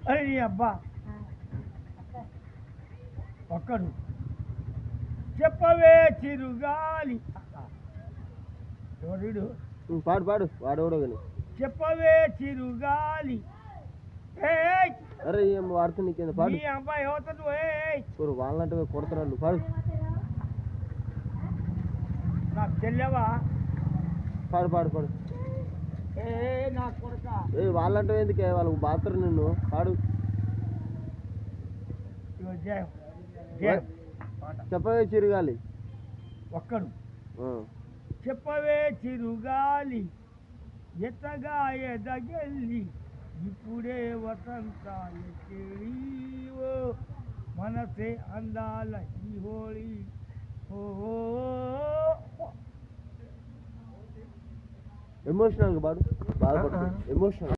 అరే నీ అబ్బా ఒక్కడు చెప్పవే చిరుగాలి ఎవడు పాడు పాడు వాడవడో కానీ చెప్పవే చిరుగాలి ఏయ్ అరే ఏం వాడుతు నీకేంది పాడు నీ అబ్బాయి అవుతుంది ఏయ్ వాళ్ళంటే కొడుతున్నాడు పాడు నాకు చెల్లెవా పాడు పాడు పాడు ఏ నా కొడుక వాళ్ళంటే ఎందుకే వాళ్ళకు బాత్రూమ్ నిన్ను పాడు జయం జయం చెప్పవే చిరుగాలి ఒక్కడు చెప్పవే చిరుగాలి ఎత్తగా ఎదగెళ్ళి ఇప్పుడే వసంతాలు చెడివో మనసే అందాల ఈ హోళీ ఓ ఎమోషనల్ పాడు బాధపడుతుంది ఎమోషనల్